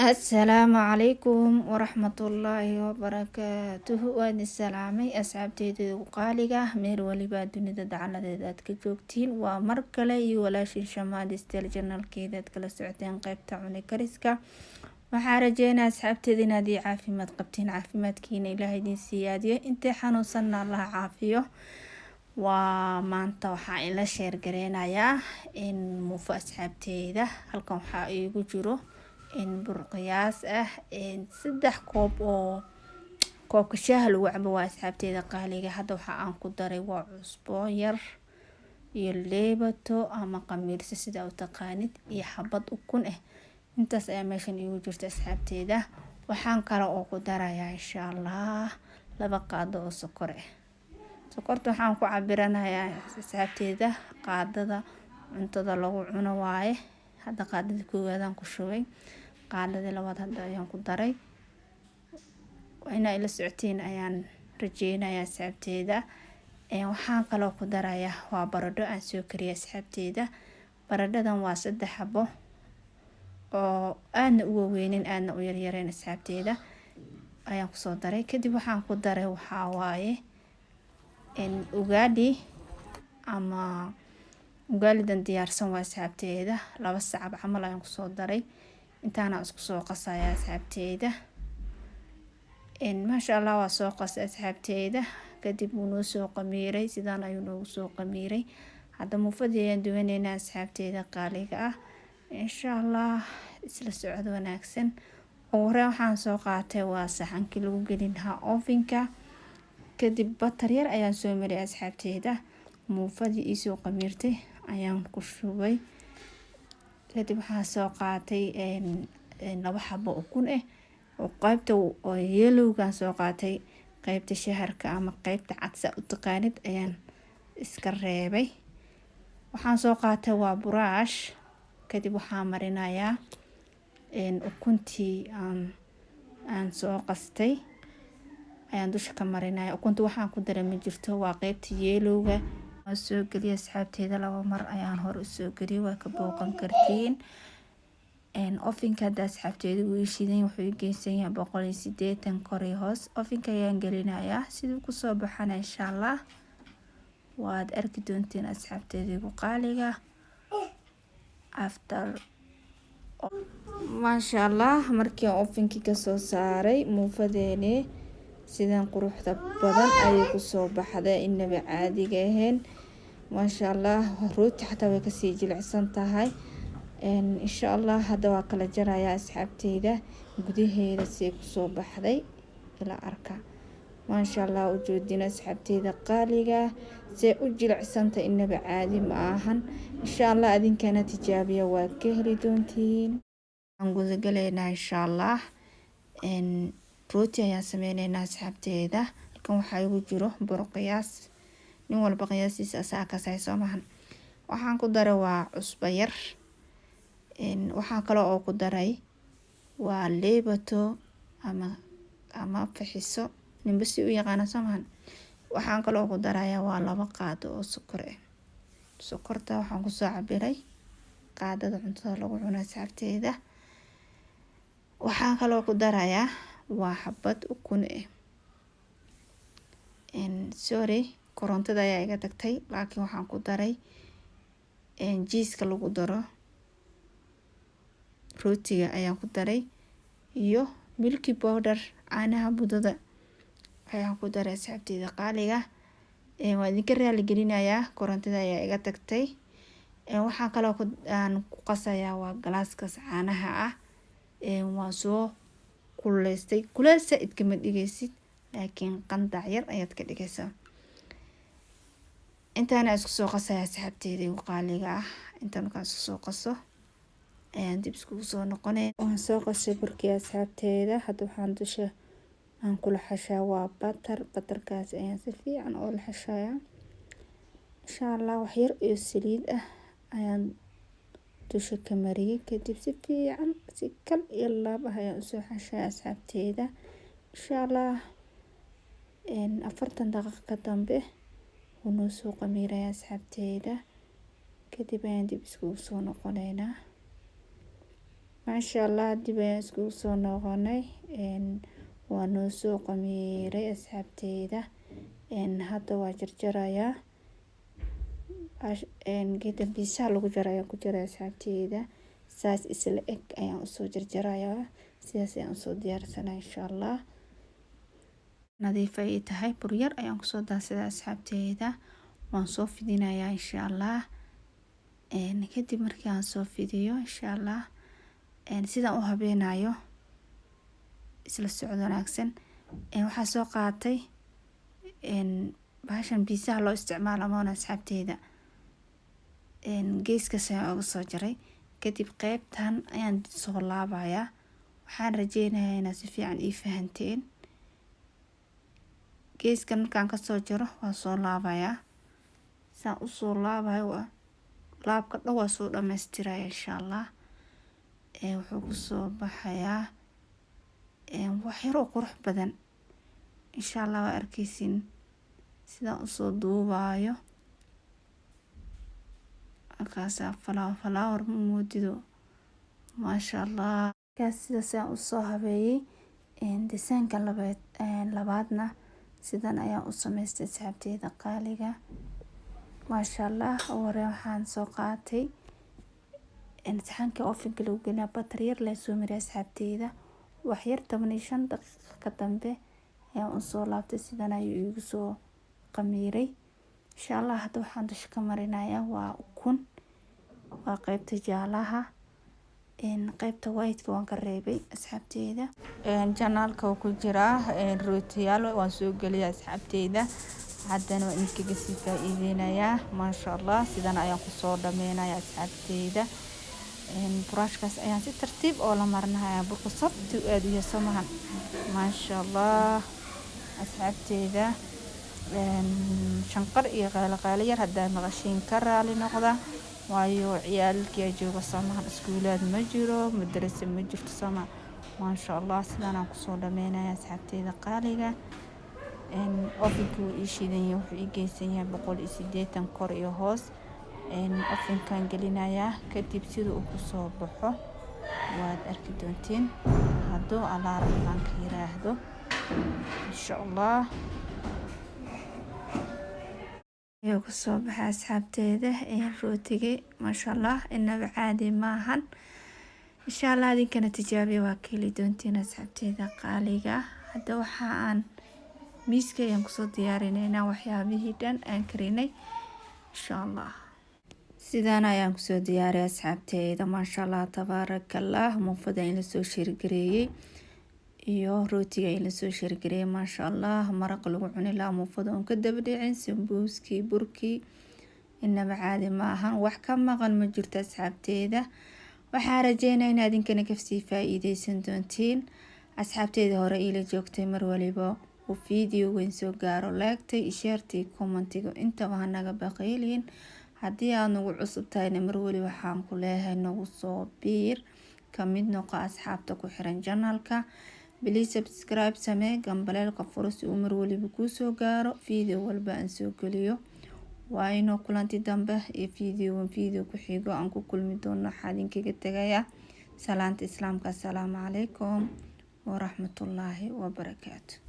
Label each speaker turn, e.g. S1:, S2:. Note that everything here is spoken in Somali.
S1: Asalaamu calaykum waraxmatullaahi wabarakaatuhu. Waan isalaamay asxaabteyda qaaliga ah meel waliba dunida dacaladeeda aad ka joogtiin. Waa mar kale iyo walaashin Shamaali Style channelkeeda aad kala socoteen qaybta cuni kariska. Waxaan rajeynaa asxaabteeda inaad ii caafimaad qabtiin, caafimaadkiina ilaahay idin siyaadiyo, intay xanuunsanna Allah caafiyo. Waa maanta waxaa ila sheer gareynayaa in muufo asxaabteyda halkan waxaa iigu jiro in bur qiyaas ah saddex koob oo koobka shaaha lagu cabo. Waa asxaabteyda qaaliga. Hadda waxa aan ku daray waa cusbo yar iyo leebato ama qamiirso sida u taqaanid iyo xabad ukun intaas ayaa meeshan iigu jirta asxaabteyda. Waxaan kale oo ku darayaa insha Allah 2 qaado oo sokor sokorta waxaan ku cabiranayaa asxaabteyda qaadada cuntada lagu cuno waaye. Hadda qaadada koowaad aan ku shubay, qaadada labaad hadda ayaan ku daray. Inaa ila socotiin ayaan rajeynayaa asxaabteyda. Waxaan kaloo ku darayaa waa baradho aan soo kariyay asxaabteyda. Baradhadan waa 3 xabo oo aadna u weynin aadna u yaryareen asxaabteyda ayaan ku soo daray. Kadib waxaan ku daray waxaa waaye ugali ama ugaalidan diyaarsan waa asxaabteyda. 2 sacab camal ayaan ku soo daray. Intaana isku soo qasayaa asxaabteyda. Masha Allah waa soo qasay asxaabteyda. Kadib wuu noo soo qamiiray, sidaan ayuu noogu soo qamiiray. Hadda muufadii ayaan duwanaynaa asxaabteyda qaaliga ah. Insha Allah isla socod wanaagsan. Ugu horreyn waxaan soo qaatay waa saxankii lagu gelin lahaa ovenka. Kadib batar yar ayaan soo mariyay asxaabteyda. Muufadii ii soo qamiirtay ayaan ku shubay. Kadib waxaan soo qaatay 2 xabo ukun oo qaybta oo yellowgaan soo qaatay, qaybta shaharka ama qaybta cadsa u taqaanid ayaan iska reebay. Waxaan soo qaatay waa buraash. Kadib waxaan marinayaa ukuntii aan soo qastay ayaan dusha ka marinayaa. Ukunta waxaan ku daray ma jirto, waa qaybta yellowga. Waan soo geliyay asxaabteyda 2 mar ayaan hore u soo geliyay, waa ka booqan kartiin. Ovenka hadda asxaabteyda wuu shidan, wuxuu geysan yahay 180 kor iyo hoos. Ovenka ayaan gelinayaa siduu ku soo baxana insha Allah waad arki doontiin asxaabteyda qaaliga. Masha Allah markii ovenki ka soo saaray muufadeeni sidaan quruxda badan ayay ku soo baxday, inaba caadiga ahayn. Masha Allah rooti xataa way ka sii jilicsan tahay. Insha Allah hadda waa kala jarayaa asxaabteyda gudaheeda si ku soo baxday ila arka. Masha Allah u joodina asxaabteyda qaaliga si u jilicsanta inaba caadi ma ahan. Insha Allah adinkana tijaabiya waa ka heli doontiin. Aan guda galeynaa insha Allah rooti ayaan sameynaynaa asxaabteyda. Halkan waxaa igu jiro bur qiyaas, nin walba qiyaasiisa asaa ka soo maahan. Waxaan ku daray waa cusbo yar. Waxaan kale oo ku daray waa leebato ama fixiso, ninba si u yaqaana soo maahan. Waxaan kale oo ku darayaa waa 2 qaado oo sokor sokorta waxaan ku soo cabiray qaadada cuntada lagu cuno asxaabteyda. Waxaan kale oo ku darayaa waa xabad ukun sorry korontada ayaa iga tagtay, laakiin waxaan ku daray jiiska lagu daro rootiga ayaan ku daray iyo milky powder caanaha budada ayaan ku daray asxaabteyda qaaliga. Waan idinka raali gelinayaa korontada ayaa iga tagtay. Waxaan kale oo ku qasayaa waa galaaskaas caanaha ah. Waan soo kululeystay, kuleel saaid kama dhigaysid laakiin qandac yar ayaad ka dhigaysaa. Intaana isku soo qasaya asxaabteyda qaaliga ah. Intaan ka soo qaso ayaan dib isku soo noqonay. Waan soo qasay burkii asxaabteyda. Hadda waxaan dusha aan kula xashaa waa batarkaas ayaan si fiican oo la xashayaa. Insha Allah wax yar iyo saliid ayaan dusha ka mariyay. Kadib si fiican si kal iyo laab ayaan u soo xashaa asxaabteyda. Insha Allah 40 daqiiqo ka dambe wuu noo soo qamiirayaa asxaabteyda. Kadib ayaan dib isku soo noqonaynaa. maasha allah dib ayaan iskugu soo noqonay. Waa noo soo qamiiray asxaabteyda. Hadda waa jarjarayaa geedka biisaha lagu jaraya ku jira asxaabteyda. saas isla eg ayaan usoo jarjarayaa, sidaas ayaan usoo diyaarsanaa insha allah. nadiif ay tahay, bur yar ayaan kusoo daadsaday asxaabteyda. waan soo fidinayaa insha allah. kadib markii aan soo fidiyo insha allah, sidaan u habeenayo isla socod wanaagsan. waxaa soo qaatay bahashan biisaha loo isticmaalo moona asxaabteyda. geeskas ayaan uga soo jaray. kadib qeybtan ayaan soo laabayaa. waxaan rajeynayaa inaad si fiican ii fahanteen. geeskan markaan kasoo jaro waan soo laabayaa. saan usoo laabayo laabka dhan waa soo dhamaystiraya insha allah. wuxuu kusoo baxayaa wax yar oo qurux badan insha allah. waa arkeysin sidaan usoo duubayo. halkaasaa flower ma moodido, maasha allah. kaas sidaas ayaan usoo habeeyey. desaanka labaadna sidan ayaan u samaystay asxaabteyda qaaliga. maasha allah. hore waxaan soo qaatay saxanka ovenka lagu gelina batar yar la soo mariyay asxaabteyda. wax yar 15 daqiiqo ka dambe ayaan usoo laabtay. sidan ayuu igu soo qamiiray insha allah. hadda waxaan dusha ka marinayaa waa ukun. waa qeybta jaalaha. qeybta white waan ka reebay asxaabteyda. janaalka uu ku jiraa rootiyaal waan soo geliyay asxaabteyda. haddana waan idinkaga sii faa'iideynayaa. maasha allah. sidan ayaan kusoo dhameynayaa asxaabteyda. buraashkaas ayaan si tartiib oo la marinayaa. burka sabti aad u yahay samahan. maasha allah asxaabteyda. shanqar iyo qaali yar haddaa maqashiin ka raali noqda, waayo ciyaalkii jooga samahan. iskuulaad ma jiro, madrasa ma jirto sama. maasha allah. sidan aan kusoo dhameynayaa asxaabteyda qaaliga. ovenka wuu ii shidan yahay. wuxuu ii geysan yahay 180 kor iyo hoos. ovenkan gelinayaa. kadib sida uu kusoo baxo waad arki doontiin hadduu allah raxmaanka yiraahdo insha allah. ayuu kusoo baxay asxaabteyda rootiga. maasha allah. inaba caadi maahan. insha allah idinkana tijaabiya waa ka heli doontiin asxaabteyda qaaliga. hadda waxa aan miiska ayaan kusoo diyaarinaynaa waxyaabihii dhan aan karinay insha allah. sidaan ayaan kusoo diyaariyay asxaabteyda. maasha allah tabaarakallah. muufada in lasoo shirgareeyey iyo rootiga in lasoo shirgareeyey. maasha allah. maraq lagu cuni lahaa muufada oon ka daba dhicin. sambuuskii, burkii, inaba caadi ma ahan. wax ka maqan ma jirto asxaabteyda. waxaa rajeynaya in idinkana kasii faa'iideysan doontiin. asxaabteyda hore iila joogtay mar waliba uu video weyn soo gaaro laagtay, ishaartay, commentiga intaba hanaga baqaylin. haddii aad nagu cusub tahayna mar wali waxaan ku leeyahay nagu soo biir, kamid noqo asxaabta ku xiran janalka. please subscribe samee, gambaleelka furo si uu mar waliba kuu soo gaaro video walba aan soo geliyo. waa inoo kulanti dambe iyo video ku xigo aan ku kulmi doono. waxaan idinkaga tagayaa salaanta islaamka. assalaamu calaykum waraxmatullaahi wabarakaatu.